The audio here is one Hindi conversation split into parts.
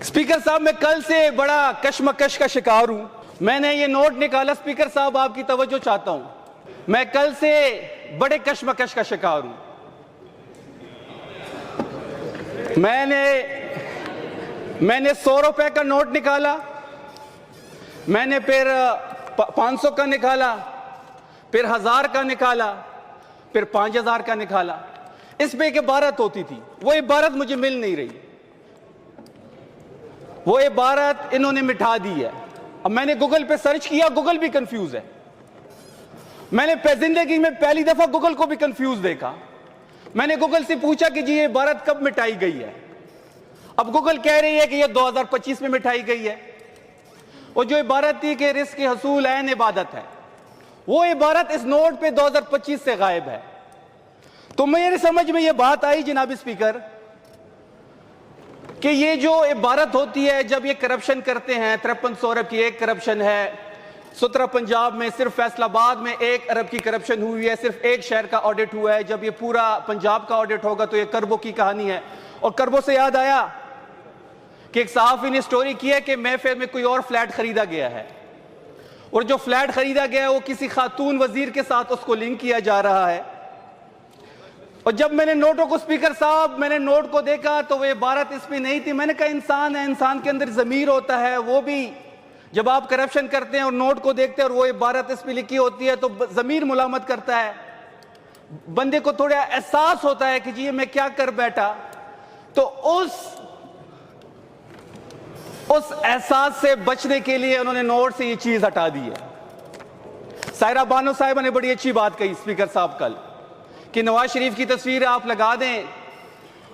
स्पीकर साहब, मैं कल से बड़ा कशमकश का शिकार हूं। मैंने ये नोट निकाला। स्पीकर साहब, आपकी तवज्जो चाहता हूं। मैं कल से बड़े कशमकश का शिकार हूं। मैंने 100 रुपए का नोट निकाला, मैंने फिर 500 का निकाला, फिर 1000 का निकाला, फिर 5000 का निकाला। इसमें एक इबारत होती थी, वो इबारत मुझे मिल नहीं रही। वो इबारत इन्होंने मिटा दी है। अब मैंने गूगल पे सर्च किया, गूगल भी कंफ्यूज है। मैंने जिंदगी में पहली दफा गूगल को भी कंफ्यूज देखा। मैंने गूगल से पूछा कि जी ये इबारत कब मिटाई गई है। अब गूगल कह रही है कि ये 2025 में मिटाई गई है। और जो इबारत थी कि रिस्क हसूल ऐन इबादत है, वो इबारत इस नोट पे 2025 से गायब है। तो मेरे समझ में ये बात आई जनाब स्पीकर कि ये जो इबारत होती है जब ये करप्शन करते हैं, 5300 अरब की एक करप्शन है, 17 पंजाब में सिर्फ फैसलाबाद में 1 अरब की करप्शन हुई है, सिर्फ एक शहर का ऑडिट हुआ है। जब ये पूरा पंजाब का ऑडिट होगा तो ये करबो की कहानी है। और करबो से याद आया कि एक सहाफी ने स्टोरी की है कि महफिल में कोई और फ्लैट खरीदा गया है, और जो फ्लैट खरीदा गया है वो किसी खातून वजीर के साथ उसको लिंक किया जा रहा है। और जब मैंने नोटों को, स्पीकर साहब, मैंने नोट को देखा तो वो इबारत इसमें नहीं थी। मैंने कहा इंसान है, इंसान के अंदर ज़मीर होता है। वो भी जब आप करप्शन करते हैं और नोट को देखते हैं और वो इबारत इस पे लिखी होती है तो ज़मीर मुलामत करता है, बंदे को थोड़ा एहसास होता है कि जी मैं क्या कर बैठा। तो उस एहसास से बचने के लिए उन्होंने नोट से ये चीज हटा दी है। सायरा बानो साहिबा ने बड़ी अच्छी बात कही स्पीकर साहब कल कि नवाज शरीफ की तस्वीर आप लगा दें,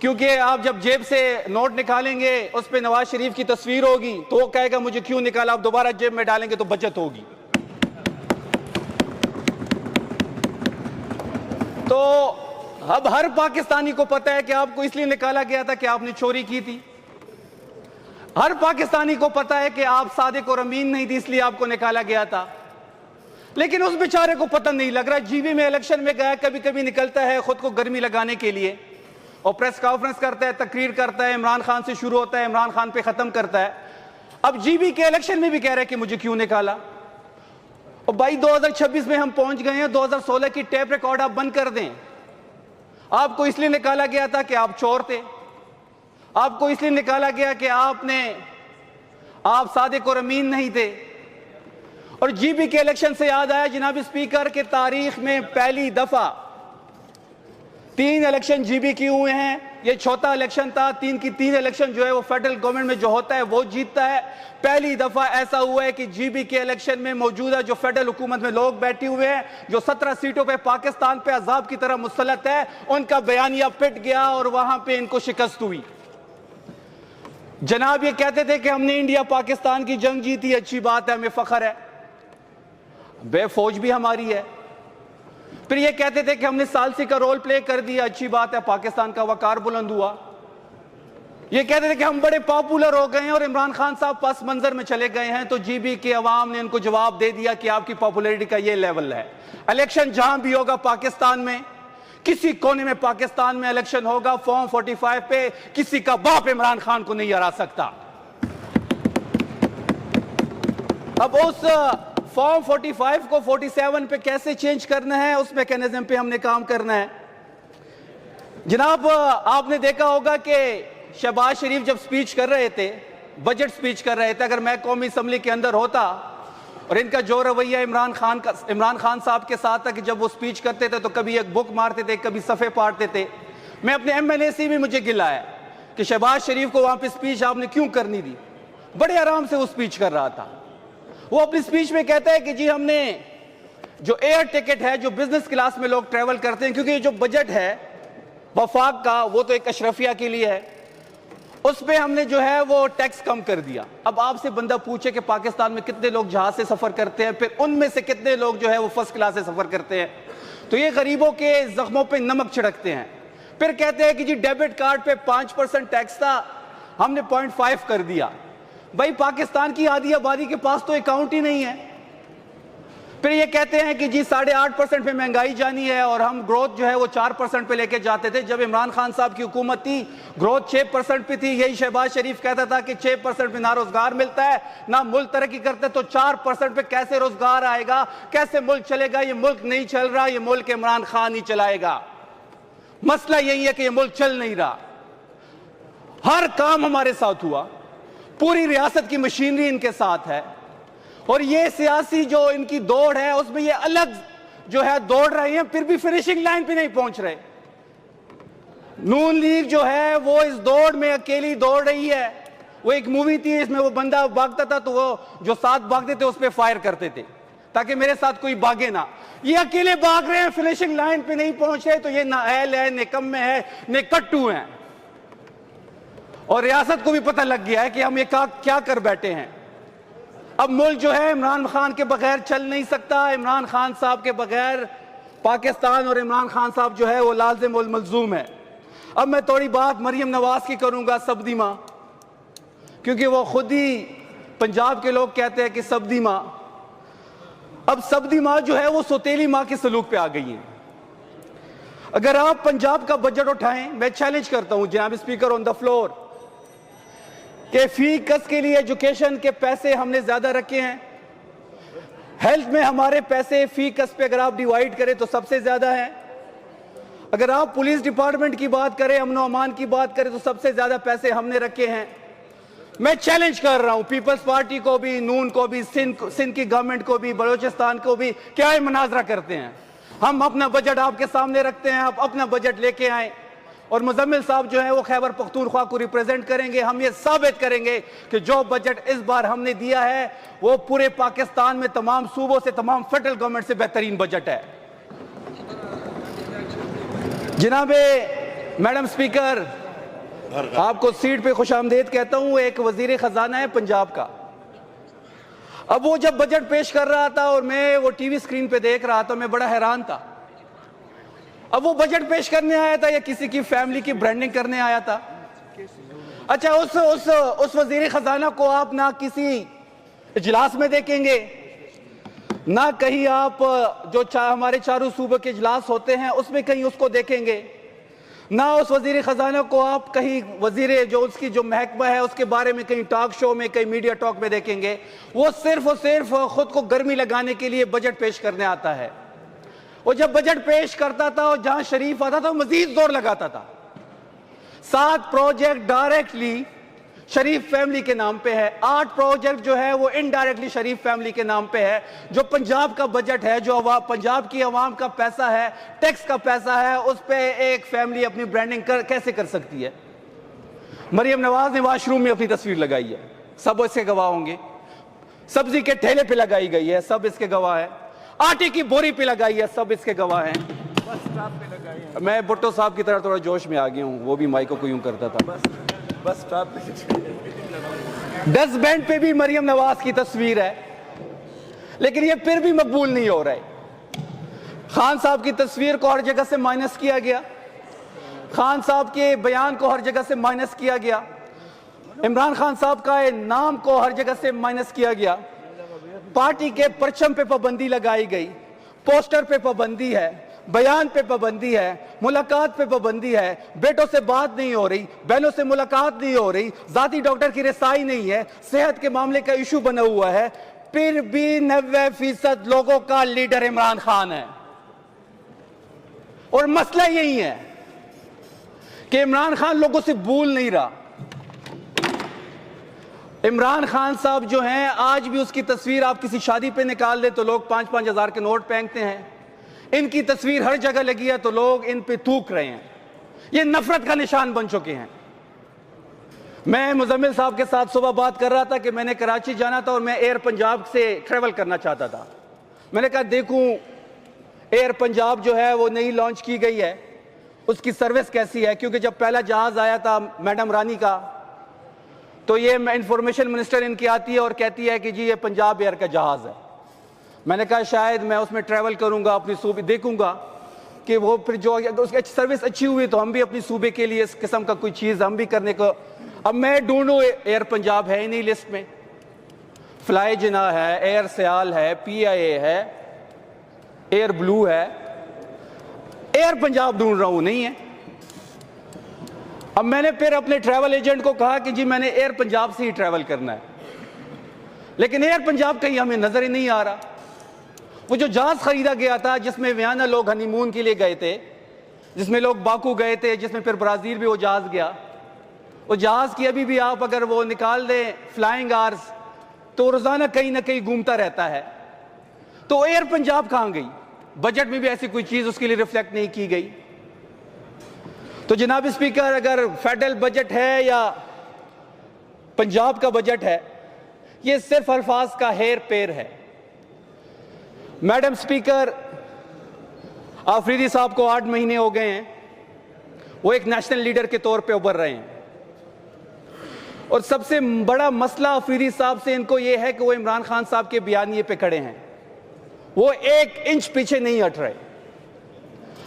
क्योंकि आप जब जेब से नोट निकालेंगे उस पर नवाज शरीफ की तस्वीर होगी तो वो कहेगा मुझे क्यों निकाला। आप दोबारा जेब में डालेंगे तो बचत होगी। तो अब हर पाकिस्तानी को पता है कि आपको इसलिए निकाला गया था कि आपने चोरी की थी। हर पाकिस्तानी को पता है कि आप सादिक और अमीन नहीं थी, इसलिए आपको निकाला गया था। लेकिन उस बेचारे को पता नहीं लग रहा। जीबी में इलेक्शन में गया, कभी कभी निकलता है खुद को गर्मी लगाने के लिए और प्रेस कॉन्फ्रेंस करता है, तकरीर करता है, इमरान खान से शुरू होता है, इमरान खान पे खत्म करता है। अब जीबी के इलेक्शन में भी कह रहा है कि मुझे क्यों निकाला। और भाई 2026 में हम पहुंच गए हैं। 2016 की टेप रिकॉर्ड आप बंद कर दें। आपको इसलिए निकाला गया था कि आप चोर थे। आपको इसलिए निकाला गया कि आप सादिक और अमीन नहीं थे। और जीबी के इलेक्शन से याद आया जनाब स्पीकर के तारीख में पहली दफा 3 इलेक्शन जीबी की हुए हैं। ये चौथा इलेक्शन था। 3 की 3 इलेक्शन जो है वो फेडरल गवर्नमेंट में जो होता है वो जीतता है। पहली दफा ऐसा हुआ है कि जीबी के इलेक्शन में मौजूदा जो फेडरल हुकूमत में लोग बैठे हुए हैं, जो 17 सीटों पे पाकिस्तान पे अजाब की तरह मुसलत है, उनका बयानिया पिट गया और वहां पे इनको शिकस्त हुई। जनाब ये कहते थे कि हमने इंडिया पाकिस्तान की जंग जीती, अच्छी बात है, हमें फख्र है, बेफौज भी हमारी है। फिर ये कहते थे कि हमने सालसी का रोल प्ले कर दिया, अच्छी बात है, पाकिस्तान का वकार बुलंद हुआ। ये कहते थे कि हम बड़े पॉपुलर हो गए हैं और इमरान खान साहब पस मंजर में चले गए हैं, तो जीबी के अवाम ने उनको जवाब दे दिया कि आपकी पॉपुलैरिटी का ये लेवल है। इलेक्शन जहां भी होगा पाकिस्तान में, किसी कोने में पाकिस्तान में इलेक्शन होगा, फॉर्म 45 पे किसी का बाप इमरान खान को नहीं हरा सकता। अब उस फॉर्म 45 को 47 पे कैसे चेंज करना है, उस मैकेनिज्म पे हमने काम करना है। जनाब आपने देखा होगा कि शहबाज शरीफ जब स्पीच कर रहे थे, बजट स्पीच कर रहे थे, अगर मैं कौमी असम्बली के अंदर होता और इनका जो रवैया इमरान खान साहब के साथ था कि जब वो स्पीच करते थे तो कभी एक बुक मारते थे, कभी सफ़े पाड़ते थे। मैं अपने MNA से भी मुझे गिला है कि शहबाज शरीफ को वहां पे स्पीच आपने क्यों करनी दी। बड़े आराम से वो स्पीच कर रहा था। वो अपनी स्पीच में कहता है कि जी हमने जो एयर टिकट है, जो बिजनेस क्लास में लोग ट्रेवल करते हैं, क्योंकि ये जो बजट है वफाक का वो तो एक अशरफिया के लिए है, उस पे हमने जो है वो टैक्स कम कर दिया। अब आपसे बंदा पूछे कि पाकिस्तान में कितने लोग जहाज से सफर करते हैं, फिर उनमें से कितने लोग जो है वो फर्स्ट क्लास से सफर करते हैं, तो ये गरीबों के जख्मों पे नमक छिड़कते हैं। फिर कहते हैं कि जी डेबिट कार्ड पे 5% टैक्स था, हमने 0.5 कर दिया। भाई पाकिस्तान की आधी आबादी के पास तो अकाउंट ही नहीं है। फिर ये कहते हैं कि जी 8.5% पे महंगाई जानी है और हम ग्रोथ जो है वो 4% पे लेके जाते थे। जब इमरान खान साहब की हुकूमत थी ग्रोथ 6% पे थी। यही शहबाज शरीफ कहता था कि 6% पे ना रोजगार मिलता है ना मुल्क तरक्की करते, तो 4% पे कैसे रोजगार आएगा, कैसे मुल्क चलेगा? ये मुल्क नहीं चल रहा, ये मुल्क इमरान खान ही चलाएगा। मसला यही है कि ये मुल्क चल नहीं रहा। हर काम हमारे साथ हुआ, पूरी रियासत की मशीनरी इनके साथ है और ये सियासी जो इनकी दौड़ है उसमें ये अलग जो है दौड़ रहे हैं, फिर भी फिनिशिंग लाइन पे नहीं पहुंच रहे। नून लीग जो है वो इस दौड़ में अकेली दौड़ रही है। वो एक मूवी थी, इसमें वो बंदा भागता था तो वो जो साथ भागते थे उस पर फायर करते थे ताकि मेरे साथ कोई भागे ना। ये अकेले भाग रहे हैं, फिनिशिंग लाइन पे नहीं पहुंच रहे, तो ये नाअहल है, निकम्मे है, निकट्टू हैं। और रियासत को भी पता लग गया है कि हम ये क्या कर बैठे हैं। अब मुल्क जो है इमरान खान के बगैर चल नहीं सकता। इमरान खान साहब के बगैर पाकिस्तान और इमरान खान साहब जो है वो लाजिम और मलजूम है। अब मैं थोड़ी बात मरियम नवाज की करूंगा, सब्दी माँ, क्योंकि वो खुद ही पंजाब के लोग कहते हैं कि सब्दी माँ। अब सब्दी माँ जो है वो सौतेली माँ के सलूक पे आ गई है। अगर आप पंजाब का बजट उठाएं, मैं चैलेंज करता हूं जनाब स्पीकर ऑन द फ्लोर कि फी कस के लिए एजुकेशन के पैसे हमने ज्यादा रखे हैं, हेल्थ में हमारे पैसे फी कस पे अगर आप डिवाइड करें तो सबसे ज्यादा है। अगर आप पुलिस डिपार्टमेंट की बात करें, अमन अमान की बात करें तो सबसे ज्यादा पैसे हमने रखे हैं। मैं चैलेंज कर रहा हूं पीपल्स पार्टी को भी, नून को भी, सिंध की गवर्नमेंट को भी, बलोचिस्तान को भी, क्या ये मुनाजरा करते हैं? हम अपना बजट आपके सामने रखते हैं, आप अपना बजट लेके आए और मुजम्मिल साहब जो है वो खैबर पख्तूनख्वा को रिप्रेजेंट करेंगे। हम ये साबित करेंगे कि जो बजट इस बार हमने दिया है वो पूरे पाकिस्तान में तमाम सूबों से, तमाम फेडरल गवर्नमेंट से बेहतरीन बजट है। जनाबे मैडम स्पीकर, आपको सीट पे खुशामदीद कहता हूं। एक वजीर खजाना है पंजाब का, अब वो जब बजट पेश कर रहा था और मैं वो टीवी स्क्रीन पे देख रहा था, मैं बड़ा हैरान था। अब वो बजट पेश करने आया था या किसी की फैमिली की ब्रांडिंग करने आया था? अच्छा, उस वजीर खजाना को आप ना किसी इजलास में देखेंगे, ना कहीं आप जो हमारे चारों सूबे के इजलास होते हैं उसमें कहीं उसको देखेंगे, ना उस वजीर खजाना को आप कहीं वजीर जो उसकी जो महकमा है उसके बारे में कहीं टॉक शो में, कहीं मीडिया टॉक में देखेंगे। वो सिर्फ और सिर्फ खुद को गर्मी लगाने के लिए बजट पेश करने आता है। वो जब बजट पेश करता था और जहां शरीफ आता था मजीद जोर लगाता था। 7 प्रोजेक्ट डायरेक्टली शरीफ फैमिली के नाम पे है, 8 प्रोजेक्ट जो है वो इनडायरेक्टली शरीफ फैमिली के नाम पे है। जो पंजाब का बजट है, जो पंजाब की आवाम का पैसा है, टैक्स का पैसा है, उस पे एक फैमिली अपनी ब्रांडिंग कैसे कर सकती है? मरियम नवाज ने वॉशरूम में अपनी तस्वीर लगाई है, सब इसके गवाह होंगे। सब्जी के ठेले पे लगाई गई है, सब इसके गवाह है। आटे की बोरी पे लगाई है, सब इसके गवाह हैं। बस स्टॉप पे लगाई है। मैं भुट्टो साहब की तरह थोड़ा जोश में आ गया हूँ, वो भी माइक को यूं करता था। बस स्टॉप पे। डस्ट बैंड पे भी मरियम नवाज की तस्वीर है, लेकिन ये फिर भी मकबूल नहीं हो रहा है। खान साहब की तस्वीर को हर जगह से माइनस किया गया, खान साहब के बयान को हर जगह से माइनस किया गया, इमरान खान साहब का नाम को हर जगह से माइनस किया गया, पार्टी के परचम पे पाबंदी लगाई गई, पोस्टर पे पाबंदी है, बयान पे पाबंदी है, मुलाकात पे पाबंदी है, बेटों से बात नहीं हो रही, बहनों से मुलाकात नहीं हो रही, जाती डॉक्टर की रसाई नहीं है, सेहत के मामले का इशू बना हुआ है। फिर भी 90% लोगों का लीडर इमरान खान है। और मसला यही है कि इमरान खान लोगों से भूल नहीं रहा। इमरान खान साहब जो हैं, आज भी उसकी तस्वीर आप किसी शादी पे निकाल दे तो लोग 5-5 हज़ार के नोट फेंकते हैं। इनकी तस्वीर हर जगह लगी है तो लोग इन पे थूक रहे हैं। ये नफरत का निशान बन चुके हैं। मैं मुजम्मिल साहब के साथ सुबह बात कर रहा था कि मैंने कराची जाना था और मैं एयर पंजाब से ट्रेवल करना चाहता था। मैंने कहा देखूं एयर पंजाब जो है वो नई लॉन्च की गई है, उसकी सर्विस कैसी है, क्योंकि जब पहला जहाज आया था मैडम रानी का तो ये इंफॉर्मेशन मिनिस्टर इनकी आती है और कहती है कि जी ये पंजाब एयर का जहाज है। मैंने कहा शायद मैं उसमें ट्रैवल करूंगा, अपनी सूबे देखूंगा कि वो फिर जो उसकी सर्विस अच्छी हुई तो हम भी अपनी सूबे के लिए इस किस्म का कोई चीज़ हम भी करने को। अब मैं ढूंढूं, एयर पंजाब है ही नहीं लिस्ट में, फ्लाई जिना है, एयर सयाल है, PIA है, एयर ब्लू है, एयर पंजाब ढूंढ रहा हूं, नहीं है। अब मैंने फिर अपने ट्रैवल एजेंट को कहा कि जी मैंने एयर पंजाब से ही ट्रैवल करना है, लेकिन एयर पंजाब कहीं हमें नजर ही नहीं आ रहा। वो जो जहाज खरीदा गया था जिसमें वियना लोग हनीमून के लिए गए थे, जिसमें लोग बाकू गए थे, जिसमें फिर ब्राजील भी वो जहाज गया, वो जहाज की अभी भी आप अगर वो निकाल दें फ्लाइंग आवर्स तो रोजाना कहीं ना कहीं घूमता रहता है। तो एयर पंजाब कहां गई? बजट में भी ऐसी कोई चीज उसके लिए रिफ्लेक्ट नहीं की गई। तो जनाब स्पीकर, अगर फेडरल बजट है या पंजाब का बजट है, ये सिर्फ अल्फाज का हेर पेर है। मैडम स्पीकर, आफरीदी साहब को 8 महीने हो गए हैं, वो एक नेशनल लीडर के तौर पे उभर रहे हैं, और सबसे बड़ा मसला आफरीदी साहब से इनको यह है कि वो इमरान खान साहब के बयानिए पे खड़े हैं, वो 1 इंच पीछे नहीं हट रहे।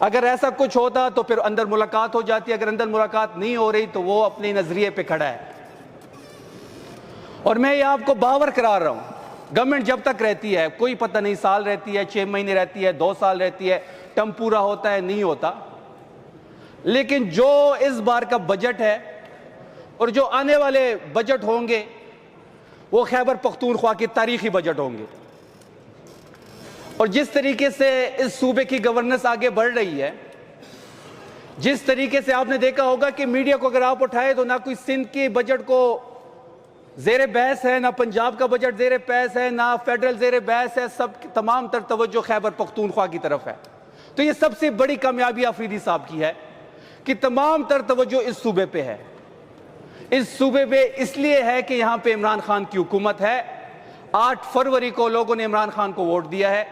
अगर ऐसा कुछ होता तो फिर अंदर मुलाकात हो जाती, अगर अंदर मुलाकात नहीं हो रही तो वो अपने नजरिए पे खड़ा है। और मैं ये आपको बावर करा रहा हूं, गवर्नमेंट जब तक रहती है कोई पता नहीं, साल रहती है, 6 महीने रहती है, 2 साल रहती है, टर्म पूरा होता है, नहीं होता, लेकिन जो इस बार का बजट है और जो आने वाले बजट होंगे वो खैबर पख्तूनख्वा की तारीखी बजट होंगे। और जिस तरीके से इस सूबे की गवर्नेंस आगे बढ़ रही है, जिस तरीके से आपने देखा होगा कि मीडिया को अगर आप उठाए तो ना कोई सिंध के बजट को जेर बहस है, ना पंजाब का बजट जेर बहस है, ना फेडरल जेर बहस है, सब तमाम तर तवज्जो खैबर पख्तूनख्वा की तरफ है। तो ये सबसे बड़ी कामयाबी आफरीदी साहब की है कि तमाम तर तवज्जो इस सूबे पे है। इस सूबे पे इसलिए है कि यहां पे इमरान खान की हुकूमत है। 8 फरवरी को लोगों ने इमरान खान को वोट दिया है।